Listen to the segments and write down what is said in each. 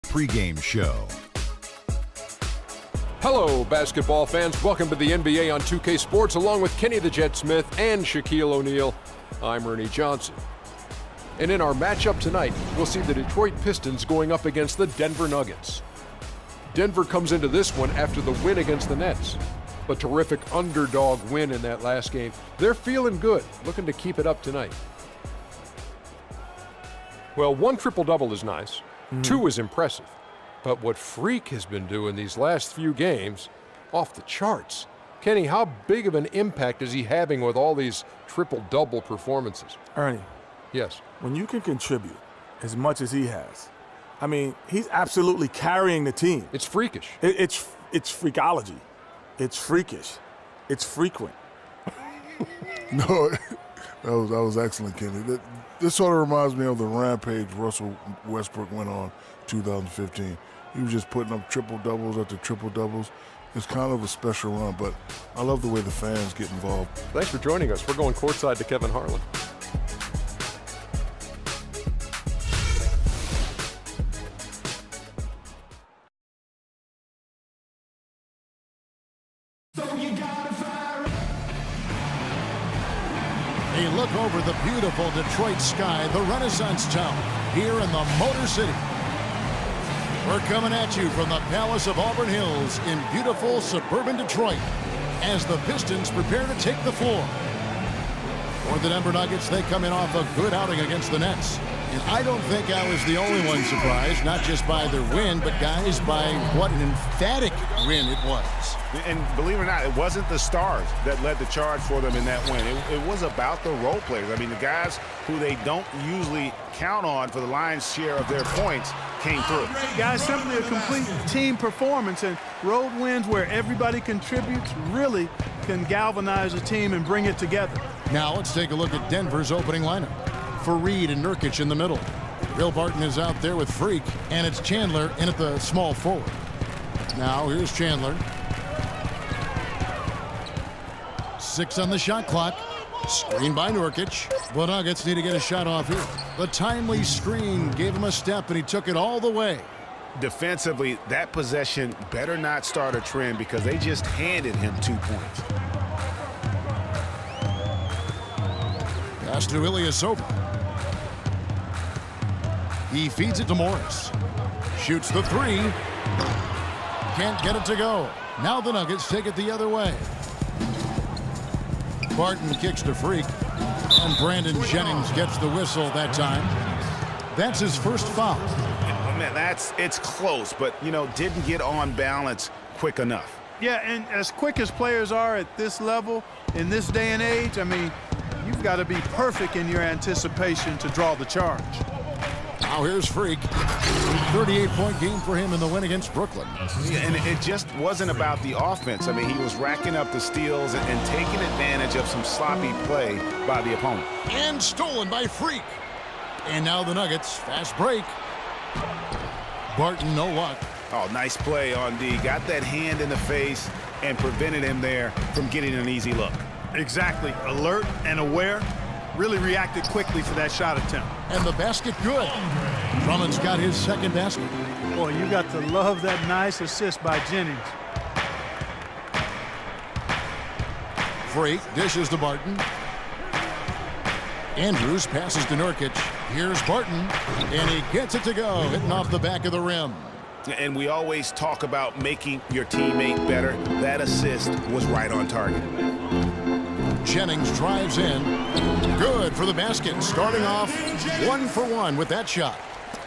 pregame show. Hello, basketball fans. Welcome to the NBA on 2K Sports, along with Kenny the Jet Smith and Shaquille O'Neal. I'm Ernie Johnson. And in our matchup tonight, we'll see the Detroit Pistons going up against the Denver Nuggets. Denver comes into this one after the win against the Nets. A terrific underdog win in that last game. They're feeling good, looking to keep it up tonight. Well, 1 triple-double is nice. 2 is impressive. But what Freak has been doing these last few games, off the charts. Kenny, how big of an impact is he having with all these triple-double performances? Ernie. Yes. When you can contribute as much as he has, I mean, he's absolutely carrying the team. It's freakish. It's freakology. It's freakish. It's frequent. No, that was excellent, Kenny. This sort of reminds me of the rampage Russell Westbrook went on 2015. He was just putting up triple-doubles after triple-doubles. It's kind of a special run, but I love the way the fans get involved. Thanks for joining us. We're going courtside to Kevin Harlan. A look over the beautiful Detroit sky, the Renaissance Town, here in the Motor City. We're coming at you from the Palace of Auburn Hills in beautiful suburban Detroit as the Pistons prepare to take the floor. For the Denver Nuggets, they come in off a good outing against the Nets. And I don't think I was the only one surprised, not just by their win, but guys, by what an emphatic win it was. And believe it or not, it wasn't the stars that led the charge for them in that win. It was about the role players. I mean, the guys who they don't usually count on for the lion's share of their points came through. Guys, simply a complete team performance, and road wins where everybody contributes really can galvanize a team and bring it together. Now let's take a look at Denver's opening lineup. Fareed and Nurkic in the middle. Will Barton is out there with Freak, and it's Chandler in at the small forward. Now here's Chandler. 6 on the shot clock. Screen by Nurkic. The Nuggets need to get a shot off here. The timely screen gave him a step, and he took it all the way. Defensively, that possession better not start a trend because they just handed him 2 points. Pass to Ilyasova. He feeds it to Morris. Shoots the 3. Can't get it to go. Now the Nuggets take it the other way. Barton kicks to Freak. And Brandon Jennings gets the whistle that time. That's his first foul. Man, it's close, but, didn't get on balance quick enough. Yeah, and as quick as players are at this level, in this day and age, I mean, you've got to be perfect in your anticipation to draw the charge. Now here's Freak. 38-point game for him in the win against Brooklyn. Yeah, and it just wasn't about the offense. I mean, he was racking up the steals and taking advantage of some sloppy play by the opponent. And stolen by Freak. And now the Nuggets, fast break. Barton, no luck. Oh, nice play on D. Got that hand in the face and prevented him there from getting an easy look. Exactly. Alert and aware. Really reacted quickly to that shot attempt. And the basket good. Drummond's got his second basket. Boy, you got to love that nice assist by Jennings. Freak dishes to Barton. Andrews passes to Nurkic. Here's Barton, and he gets it to go, hitting off the back of the rim. And we always talk about making your teammate better. That assist was right on target. Jennings drives in. Good for the basket. Starting off 1 for 1 with that shot.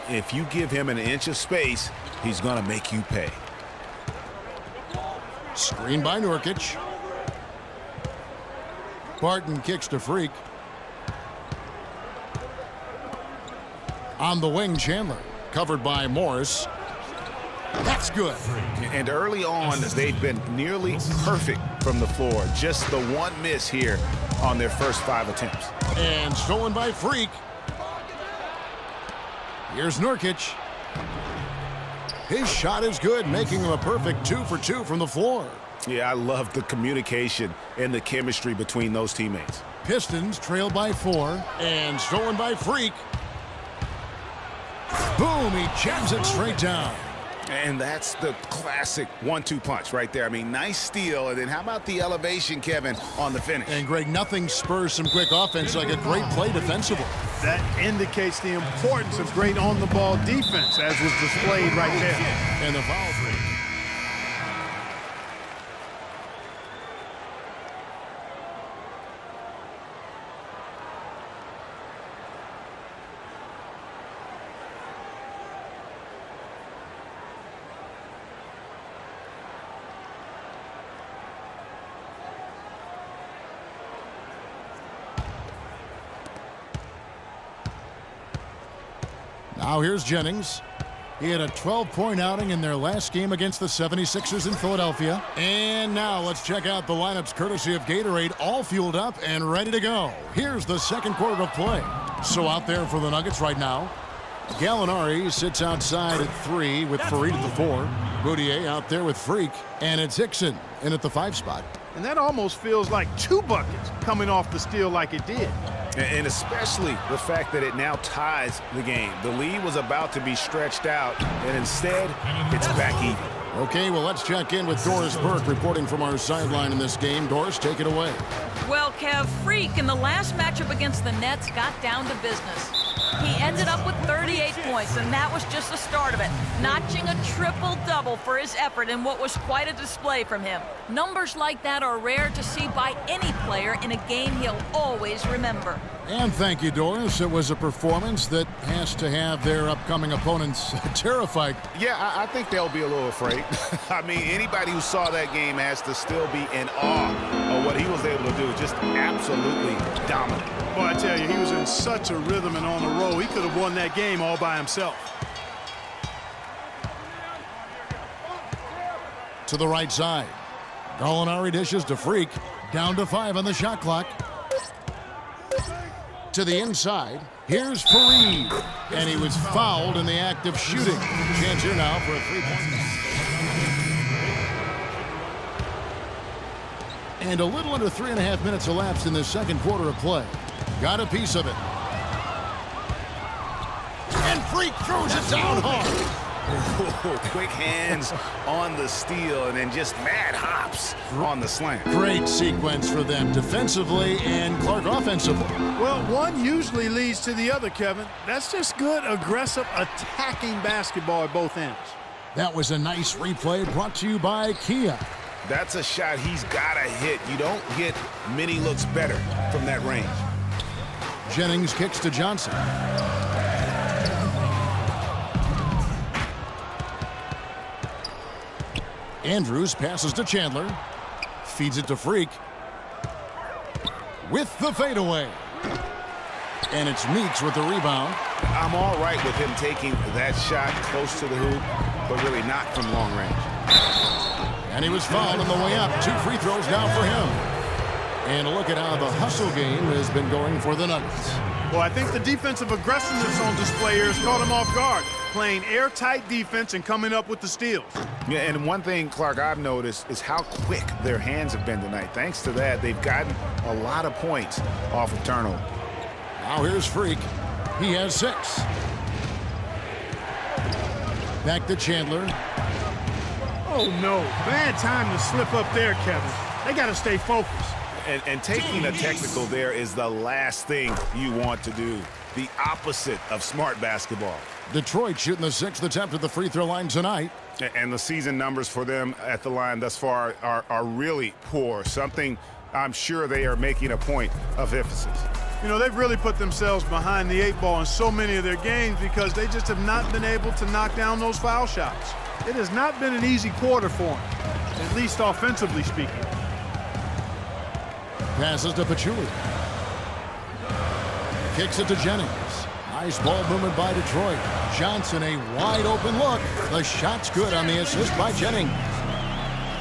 If you give him an inch of space, he's going to make you pay. Screen by Nurkic. Barton kicks to Freak. On the wing, Chandler. Covered by Morris. That's good. And early on, they've been nearly perfect from the floor. Just the one miss here on their first 5 attempts. And stolen by Freak. Here's Nurkic. His shot is good, making him a perfect 2 for 2 from the floor. Yeah, I love the communication and the chemistry between those teammates. Pistons trail by 4 and stolen by Freak. Boom, he jams it straight down. And that's the classic 1-2 punch right there. I mean, nice steal. And then how about the elevation, Kevin, on the finish? And, Greg, nothing spurs some quick offense like a great play defensively. That indicates the importance of great on-the-ball defense, as was displayed right there. And the foul free. Now here's Jennings. He had a 12-point outing in their last game against the 76ers in Philadelphia. And now let's check out the lineups courtesy of Gatorade, all fueled up and ready to go. Here's the second quarter of play. So out there for the Nuggets right now, Gallinari sits outside at 3 with Fareed at the 4. Boudier out there with Freak. And it's Hickson in at the 5 spot. And that almost feels like 2 buckets coming off the steal like it did. And especially the fact that it now ties the game. The lead was about to be stretched out, and instead, it's back even. Okay, well, let's check in with Doris Burke reporting from our sideline in this game. Doris, take it away. Well, Kev, Freak in the last matchup against the Nets got down to business. He ended up with 38 points, and that was just the start of it, notching a triple-double for his effort in what was quite a display from him. Numbers like that are rare to see by any player in a game he'll always remember. And thank you, Doris. It was a performance that has to have their upcoming opponents terrified. Yeah, I think they'll be a little afraid. I mean, anybody who saw that game has to still be in awe of what he was able to do. Just absolutely dominant. Boy, I tell you, he was in such a rhythm and on a roll. He could have won that game all by himself. To the right side. Gallinari dishes to Freak. Down to 5 on the shot clock. To the inside. Here's Fareed. And he was fouled in the act of shooting. Chance here now for a 3-point. And a little under 3.5 minutes elapsed in the second quarter of play. Got a piece of it. And Freak throws it down hard. Quick hands on the steal and then just mad hops on the slam. Great sequence for them defensively and Clark offensively. Well, one usually leads to the other, Kevin. That's just good, aggressive, attacking basketball at both ends. That was a nice replay brought to you by Kia. That's a shot he's got to hit. You don't get many looks better from that range. Jennings kicks to Johnson. Andrews passes to Chandler. Feeds it to Freak. With the fadeaway. And it's Meeks with the rebound. I'm all right with him taking that shot close to the hoop, but really not from long range. And he was fouled on the way up. 2 free throws down for him. And look at how the hustle game has been going for the Nuggets. Well, I think the defensive aggressiveness on display here has caught him off guard. Playing airtight defense and coming up with the steals. Yeah, and one thing, Clark, I've noticed is how quick their hands have been tonight. Thanks to that, they've gotten a lot of points off of turnover. Now here's Freak. He has 6. Back to Chandler. Oh, no. Bad time to slip up there, Kevin. They got to stay focused. And taking a technical there is the last thing you want to do. The opposite of smart basketball. Detroit shooting the 6th attempt at the free throw line tonight. And the season numbers for them at the line thus far are really poor. Something I'm sure they are making a point of emphasis. You know, they've really put themselves behind the 8 ball in so many of their games because they just have not been able to knock down those foul shots. It has not been an easy quarter for them, at least offensively speaking. Passes to Pachulia. Kicks it to Jennings. Nice ball movement by Detroit. Johnson, a wide open look. The shot's good on the assist by Jennings.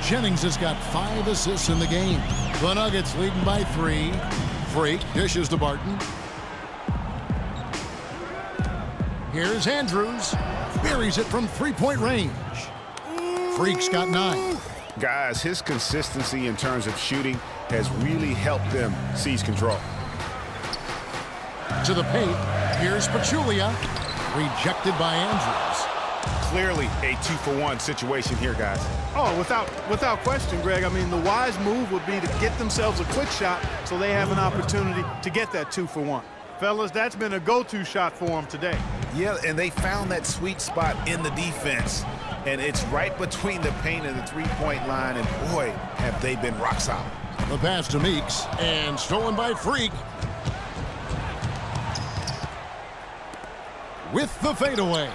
Jennings has got 5 assists in the game. The Nuggets leading by 3. Freak dishes to Barton. Here's Andrews. Buries it from 3-point range. Freak's got 9. Guys, his consistency in terms of shooting has really helped them seize control. To the paint. Here's Pachulia. Rejected by Andrews. Clearly a 2-for-1 situation here, guys. Oh, without question, Greg. I mean, the wise move would be to get themselves a quick shot so they have an opportunity to get that 2-for-1. Fellas, that's been a go-to shot for them today. Yeah, and they found that sweet spot in the defense, and it's right between the paint and the three-point line, and boy, have they been rock solid. The pass to Meeks, and stolen by Freak. With the fadeaway.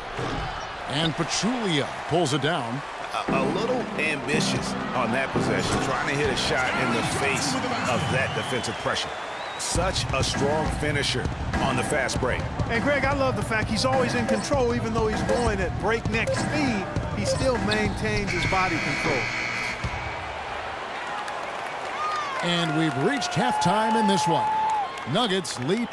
And Petrulia pulls it down. A little ambitious on that possession, trying to hit a shot in the face of that defensive pressure. Such a strong finisher on the fast break. And Greg, I love the fact he's always in control. Even though he's going at breakneck speed, he still maintains his body control. And we've reached halftime in this one. Nuggets lead.